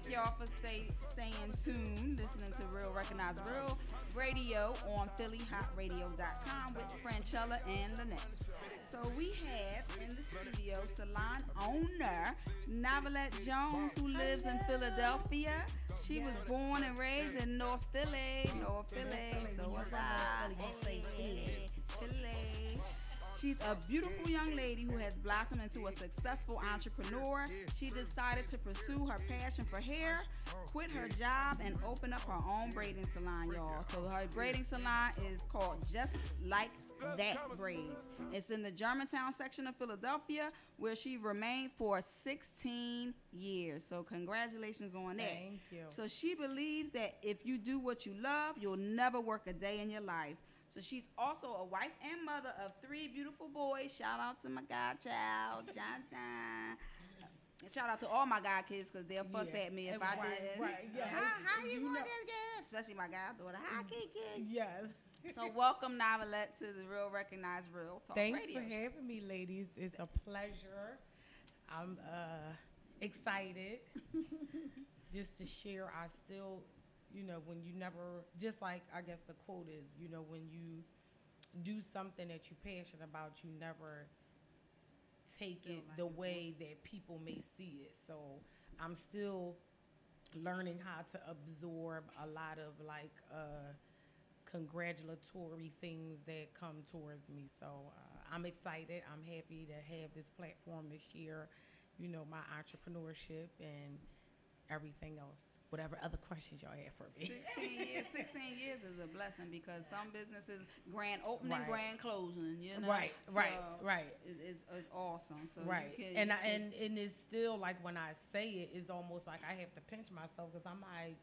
Thank y'all for staying tuned, listening to Real Recognize Real Radio on PhillyHottRadio.com with Franchella and Lynette. So we have in the studio salon owner Novelette Jones, who lives in Philadelphia. She was born and raised in North Philly. North Philly. So what's up? Philly. She's a beautiful young lady who has blossomed into a successful entrepreneur. She decided to pursue her passion for hair, quit her job, and open up her own braiding salon, y'all. So her braiding salon is called Just Like That Braids. It's in the Germantown section of Philadelphia, where she remained for 16 years. So congratulations on that. Thank you. So she believes that if you do what you love, you'll never work a day in your life. So she's also a wife and mother of 3 beautiful boys. Shout out to my godchild, John John. Shout out to all my god kids, because they'll fuss at me if I didn't. Right, yes. How you want this girl? Especially my goddaughter. Hi, Kiki. Yes. So welcome, Novelette, to the Real Recognize Real Talk Thanks Radio. for having me, ladies. It's a pleasure. I'm excited just to share. I still, when you never, just like I guess the quote is, when you do something that you're passionate about, you never take it the way that people may see it. So I'm still learning how to absorb a lot of congratulatory things that come towards me. So I'm excited. I'm happy to have this platform to share, my entrepreneurship and everything else. Whatever other questions y'all have for me. 16 years is a blessing, because some businesses grand opening, Right. grand closing, Right. It's awesome. So right. And it's still like, when I say it, it's almost like I have to pinch myself, because I'm like,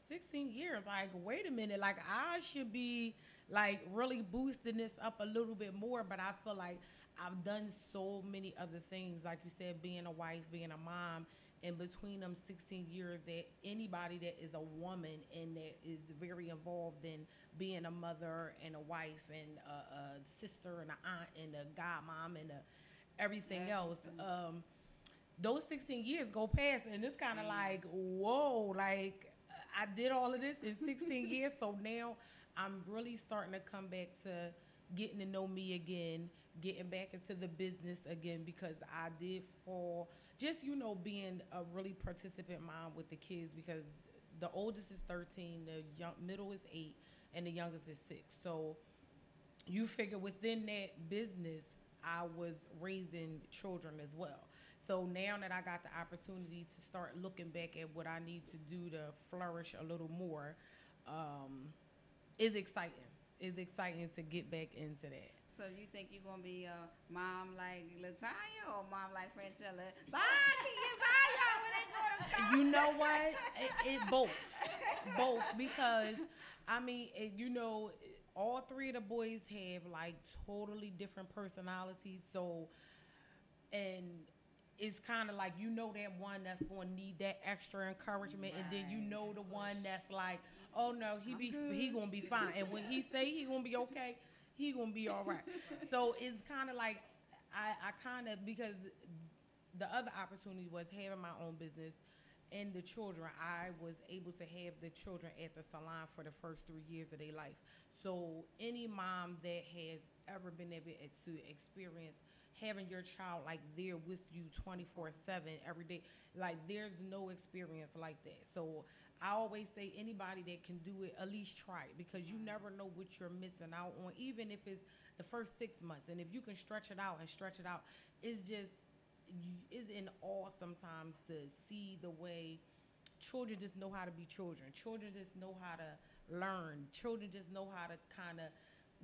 16 years, like, wait a minute, like, I should be like really boosting this up a little bit more, but I feel like I've done so many other things, like you said, being a wife, being a mom. In between them 16 years, that anybody that is a woman and that is very involved in being a mother and a wife and a sister and an aunt and a godmom and everything else, those 16 years go past, and it's kind of like, whoa, like, I did all of this in 16 years. So now I'm really starting to come back to getting to know me again, getting back into the business again, because I did fall, just, being a really participant mom with the kids, because the oldest is 13, the middle is 8, and the youngest is 6. So you figure within that business, I was raising children as well. So now that I got the opportunity to start looking back at what I need to do to flourish a little more, is exciting. It's exciting to get back into that. So you think you're going to be a mom like Latanya or mom like Franchella? Bye, kids, bye, y'all, when they go to college. You know what? It both, because, I mean, all 3 of the boys have, like, totally different personalities. So, and it's kind of like, that one that's going to need that extra encouragement, right. And then the one that's like, oh no, he going to be fine. And when he say he going to be okay, he going to be all right. So it's kind of like, I kind of, because the other opportunity was having my own business and the children. I was able to have the children at the salon for the first 3 years of their life. So any mom that has ever been able to experience having your child like there with you 24/7 every day, like, there's no experience like that. So I always say, anybody that can do it, at least try it, because you never know what you're missing out on, even if it's the first 6 months. And if you can stretch it out, it's in awe sometimes to see the way children just know how to be children. Children just know how to learn. Children just know how to kind of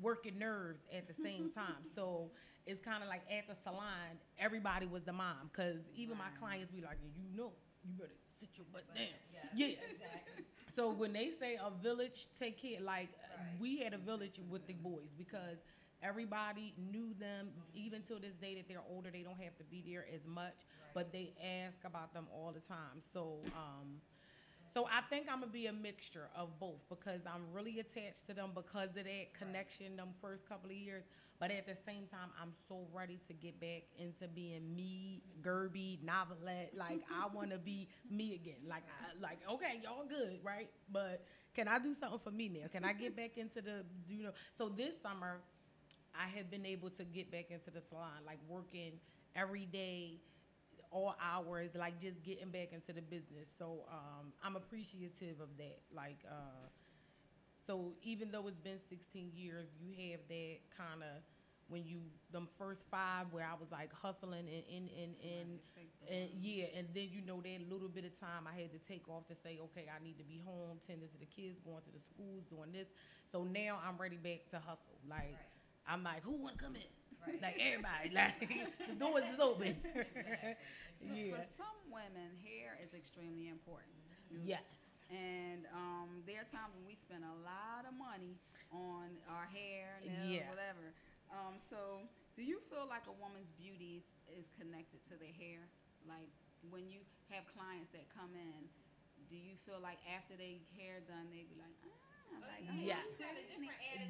work your nerves at the same time. So it's kind of like at the salon, everybody was the mom, because even my clients be like, you better sit your butt down. Yeah. Exactly. So when they say a village take care, like, we had a village with the boys, because everybody knew them. Even till this day that they're older, they don't have to be there as much, but they ask about them all the time. So So I think I'm gonna be a mixture of both because I'm really attached to them because of that connection them first couple of years. But at the same time, I'm so ready to get back into being me, Gerby, Novelette. Like I want to be me again. Like okay, y'all good, right? But can I do something for me now? Can I get back into the So this summer, I have been able to get back into the salon, like working every day all hours, like just getting back into the business. So I'm appreciative of that. Like, so even though it's been 16 years, you have that kind of when you them first 5 where I was like hustling and yeah, and then that little bit of time I had to take off to say, okay, I need to be home, tending to the kids, going to the schools, doing this. So now I'm ready back to hustle. Like I'm like, who want to come in? Like everybody, like the doors is open. So for some women, hair is extremely important. Yes. And there are times when we spend a lot of money on our hair, nails, whatever. So do you feel like a woman's beauty is connected to their hair? Like when you have clients that come in, do you feel like after they hair done, they be like, yeah,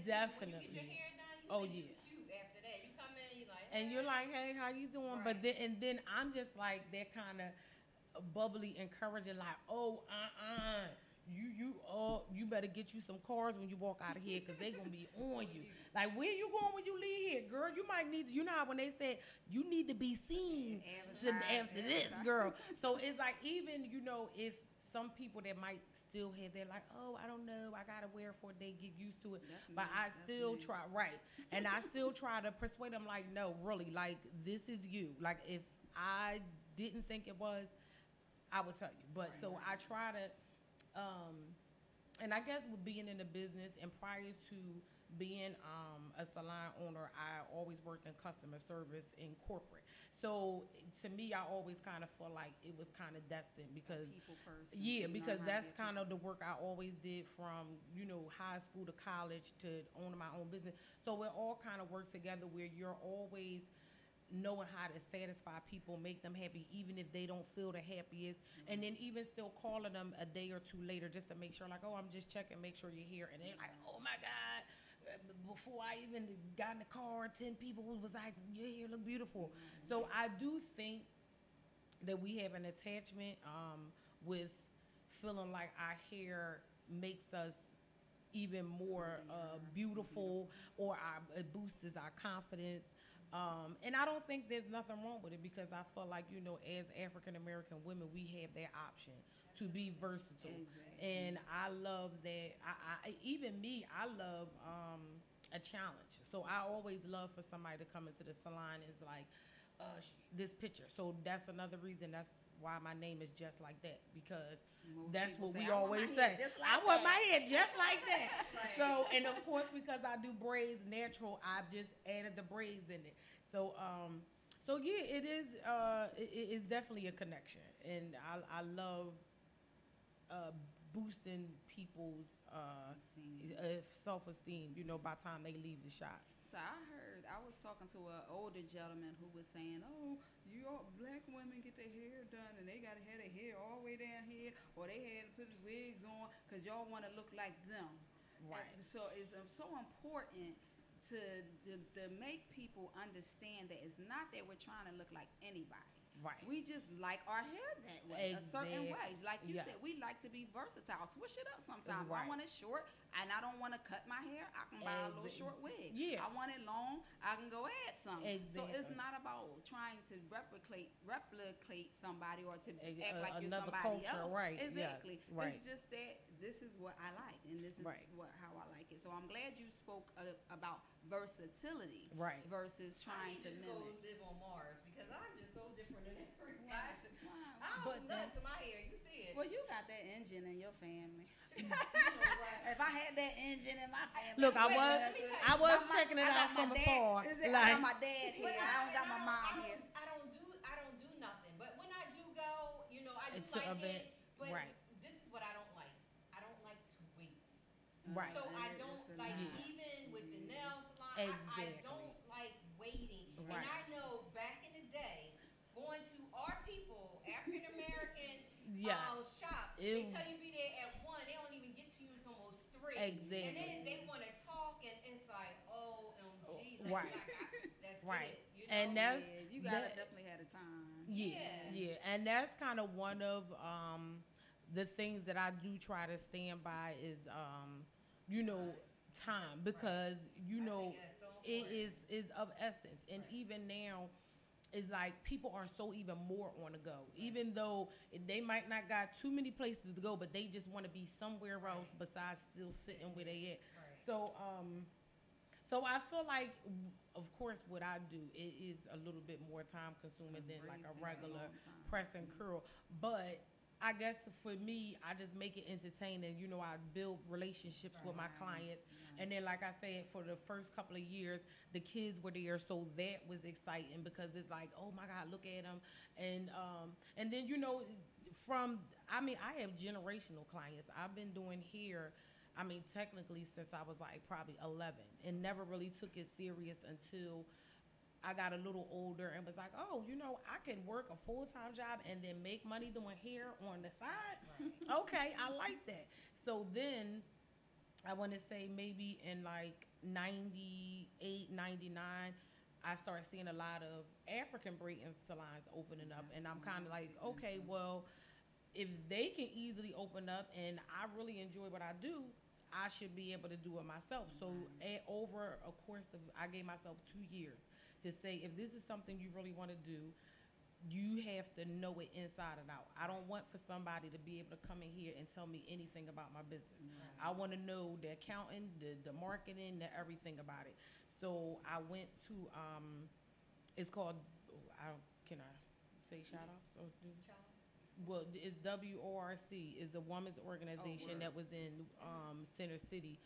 definitely. When you get your hair done, you think you're cute after that. You come in, you're like, and you're like, hey, how you doing? Right. But then I'm just like that kind of bubbly, encouraging, like, oh, you better get you some cars when you walk out of here because they gonna be on you. Like, where you going when you leave here, girl? You might need, how when they said you need to be seen after this, girl. So it's like even if some people that might still have that like, oh, I don't know, I gotta wear it for a day, get used to it. But I still try, and I still try to persuade them like, no, really, like this is you. Like if I didn't think it was, I would tell you. But so I try to, and I guess with being in the business and prior to being a salon owner, I always worked in customer service in corporate. So to me, I always kind of felt like it was kind of destined because people person, because that's kind of the work I always did from high school to college to owning my own business. So it all kind of works together where you're always knowing how to satisfy people, make them happy, even if they don't feel the happiest, and then even still calling them a day or two later just to make sure, like, oh, I'm just checking, make sure you're here, and they're like, oh my God. Before I even got in the car, 10 people was like, your hair look beautiful. So I do think that we have an attachment with feeling like our hair makes us even more beautiful, or it boosts our confidence. And I don't think there's nothing wrong with it because I feel like, as African American women, we have that option to be versatile. And I love that. Even me, I love a challenge. So I always love for somebody to come into the salon and it's like, this picture. So that's another reason. That's why my name is Just Like That, because that's what we always say. I want my hair just like that. So, and of course, because I do braids natural, I've just added the braids in it. So, so yeah, it is definitely a connection, and I love boosting people's self-esteem, by the time they leave the shop. So I was talking to an older gentleman who was saying, oh, you all black women get their hair done and they got to have their hair all the way down here, or they had to put wigs on because y'all want to look like them. Right. And so it's so important to make people understand that it's not that we're trying to look like anybody. Right. We just like our hair that way, a certain way. Like you Yes. said, we like to be versatile. Switch it up sometimes. Right. I want it short, and I don't want to cut my hair. I can buy a little short wig. Yeah. I want it long. I can go add something. So it's Exactly. not about trying to replicate somebody or to act like you're another somebody culture, else. right? Exactly. Yes. Right. It's just that this is what I like, and this is Right. how I like it. So I'm glad you spoke about versatility, Right. versus trying to just mimic. go live on Mars because I'm just so different than everybody. Wow. I But don't do nothing to my hair. You see it. Well, you got that engine in your family. You know what? If I had that engine in my family, Look, I Wait, was let me tell you, checking it I got out from my afar. dad, I Like, got my dad here. But I don't got my mom here. I don't do nothing. But when I do go, I do To like events, it. But right. this is what I don't like. I don't like to wait. Right. So I It's don't a like lot. even with the nail salon. Exactly. I don't like waiting. Right. And I know back in the day, going to our people, African American Yeah. shops, It- they tell you be Exactly. And then they want to talk, and it's like, OMG. Right. That's Right. it, you know? And that's Yeah, you gotta definitely have a time. yeah. And that's kind of one of the things that I do try to stand by is you know, time, because you know think that's so it important. is of essence. And even now it's like people are so even more on the go, even though they might not got too many places to go, but they just want to be somewhere else besides still sitting where they at. So so I feel like, of course, what I do, it is a little bit more time consuming than like a regular press and curl. But I guess for me, I just make it entertaining. You know, I build relationships with my clients. And then, like I said, for the first couple of years, the kids were there, so that was exciting because it's like, oh my God, look at them. And then, you know, I mean, I have generational clients. I've been doing hair, I mean, technically since I was like probably 11, and never really took it serious until I got a little older and was like, oh, you know, I can work a full-time job and then make money doing hair on the side. Okay, I like that. So then I want to say maybe in like 98, 99, I started seeing a lot of African braiding salons opening up. And I'm kind of like, okay, well, if they can easily open up and I really enjoy what I do, I should be able to do it myself. So over a course of, I gave myself 2 years to say, if this is something you really want to do, you have to know it inside and out. I don't want for somebody to be able to come in here and tell me anything about my business. I want to know the accounting, the marketing, the everything about it. So I went to, it's called, can I say shout outs? Well, it's WORC. It's a women's organization that was in Center City,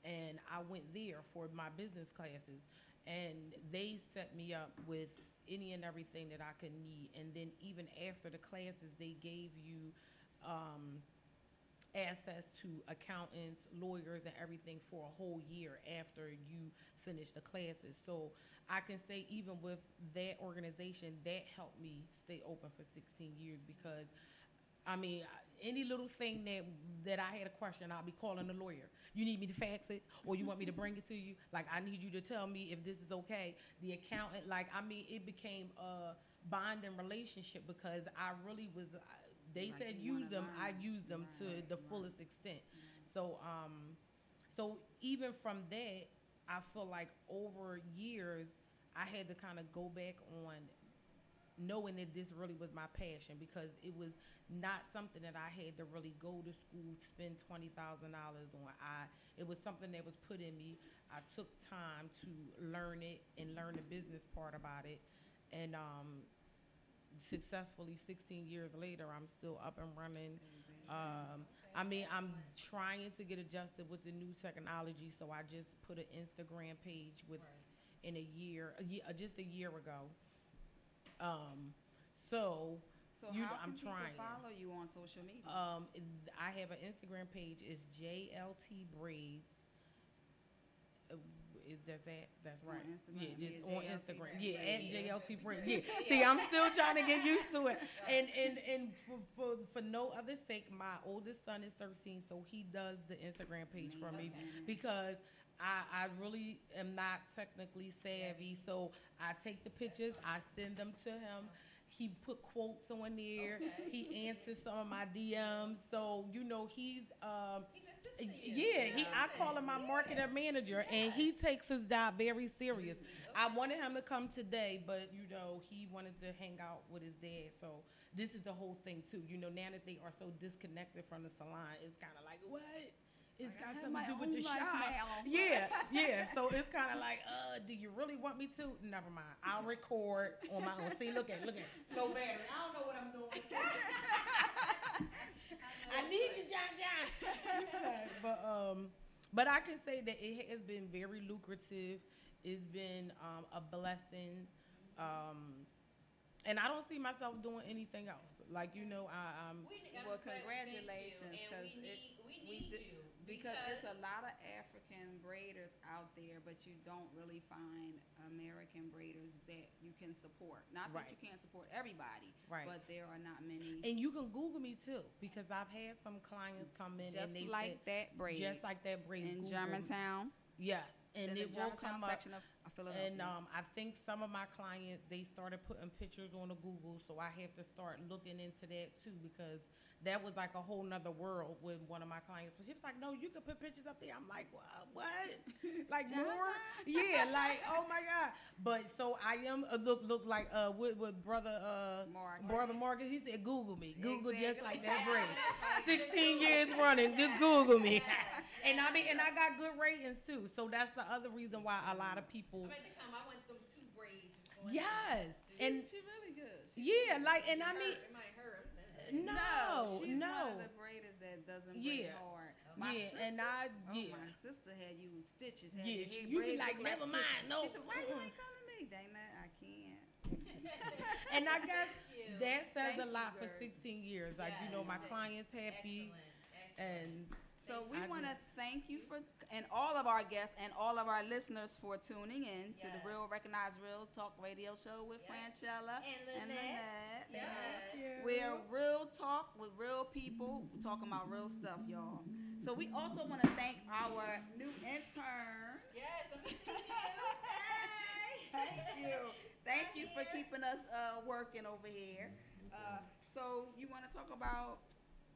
and I went there for my business classes, and they set me up with any and everything that I could need. And then even after the classes, they gave you access to accountants, lawyers, and everything for a whole year after you finish the classes. So I can say even with that organization, that helped me stay open for 16 years because, I mean, any little thing that I had a question, I'll be calling a lawyer. You need me to fax it or you want me to bring it to you? Like, I need you to tell me if this is okay. The accountant, like, I mean, it became a bonding relationship because I really was, they said use them, I used them to the fullest extent. So, so even from that, I feel like over years, I had to kind of go back on knowing that this really was my passion because it was not something that I had to really go to school, spend $20,000 on. It was something that was put in me. I took time to learn it and learn the business part about it. And successfully 16 years later, I'm still up and running. I mean, I'm trying to get adjusted with the new technology, so I just put an Instagram page in a year, just a year ago. So you know, how can I'm trying. people follow you on social media? I have an Instagram page. It's JLT Braids. Is that's right? On Instagram. Yeah, just Yeah, on JLT Instagram. Braids. Yeah, at JLT Braids. Yeah. See, I'm still trying to get used to it. And for no other sake, my oldest son is 13, so he does the Instagram page for me because I really am not technically savvy, so I take the pictures, I send them to him. He put quotes on there. He answers some of my DMs. So, you know, he's I call him my marketer manager, and he takes his job very serious. I wanted him to come today, but, you know, he wanted to hang out with his dad. So this is the whole thing, too. You know, now that they are so disconnected from the salon, it's kind of like, what? It's got something to do with the shop. Yeah. So it's kind of like, do you really want me to? Never mind. I'll record on my own. See, look at it. No battery. I don't know what I'm doing. I need you, John. But I can say that it has been very lucrative. It's been a blessing. And I don't see myself doing anything else. Like, Well, congratulations, because we need you because it's a lot of African braiders out there, but you don't really find American braiders that you can support. Not that you can't support everybody, but there are not many. And you can Google me too, because I've had some clients come in just and they like said, that braid, just like that braid in Google Germantown. Yes, and in it the will Germantown come up. section of Philadelphia. And I think some of my clients, they started putting pictures on the Google, so I have to start looking into that too, because that was like a whole nother world with one of my clients. But she was like, "No, you can put pictures up there." I'm like, "What? Like more?" Yeah, like, oh my God. But so I am look like with brother Marcus. He said, "Google me, Google just like that braid." 16 years running, just Google me. And I got good ratings too. So that's the other reason why a lot of people. I went through 2 braids. Yes, and she's really good. Yeah, like, and I mean, it might hurt. she's one of the braiders that doesn't braid hard. My sister had used stitches. You be like, never mind. No, she said, why you ain't calling me? Dang man, I can't. And I guess that says a lot for 16 years. Like, my clients happy. Excellent. And so we want to thank you and all of our guests and all of our listeners for tuning in to the Real Recognize Real Talk Radio Show with Franchella and Lynette. Yes. We're real talk with real people. We're talking about real stuff, y'all. So we also want to thank our new intern. Yes, I'm seeing you. Hey. Thank you for keeping us working over here. So you want to talk about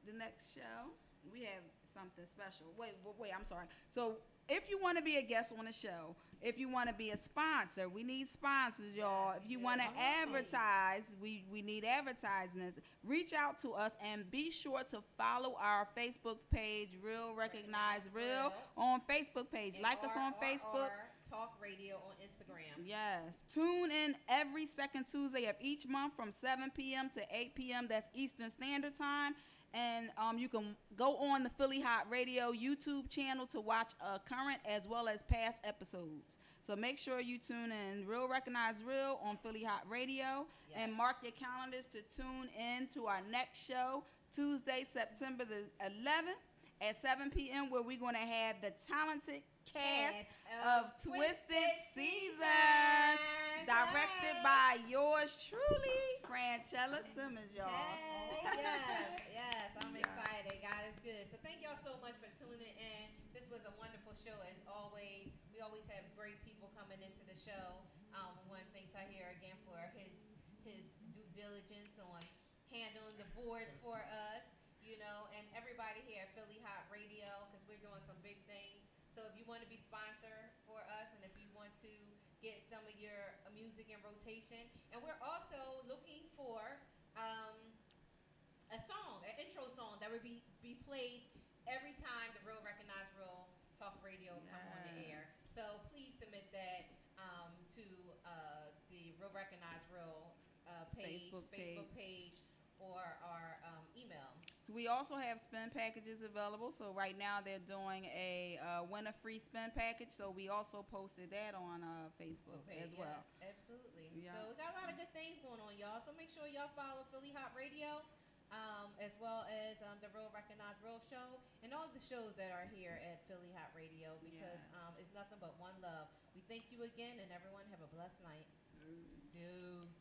the next show? We have something special. Wait, I'm sorry. So if you want to be a guest on the show, if you want to be a sponsor, we need sponsors, y'all. If you want to advertise, we need advertisements. Reach out to us and be sure to follow our Facebook page, Real Recognize Real, on Facebook page. And like us on Facebook. Talk Radio on Instagram. Yes. Tune in every second Tuesday of each month from 7 p.m. to 8 p.m. That's Eastern Standard Time. And you can go on the Philly Hott Radio YouTube channel to watch current as well as past episodes. So make sure you tune in Real Recognize Real on Philly Hott Radio. Yes. And mark your calendars to tune in to our next show, Tuesday, September the 11th at 7 p.m. where we're going to have the talented cast of Twisted Season, directed by yours truly, Franchella Simmons, y'all. Hey, yes, I'm excited. God is good. So thank y'all so much for tuning in. This was a wonderful show as always. We always have great people coming into the show. We want to thank Tahir again for his due diligence on handling the boards for us, and everybody here at Philly Hott Radio, because we're doing some big things. So if you want to be sponsor for us, and if you want to get some of your music in rotation, and we're also looking for a song, an intro song that would be played every time the Real Recognize Real Talk Radio come on the air. So please submit that to the Real Recognize Real Facebook page or our email. So we also have spin packages available. So right now they're doing a winner-free spin package. So we also posted that on Facebook as well. Yes, absolutely. Yeah. So we got a lot of good things going on, y'all. So make sure y'all follow Philly Hott Radio, as well as the Real Recognize Real Show and all the shows that are here at Philly Hott Radio, because it's nothing but one love. We thank you again, and everyone have a blessed night. Deuce.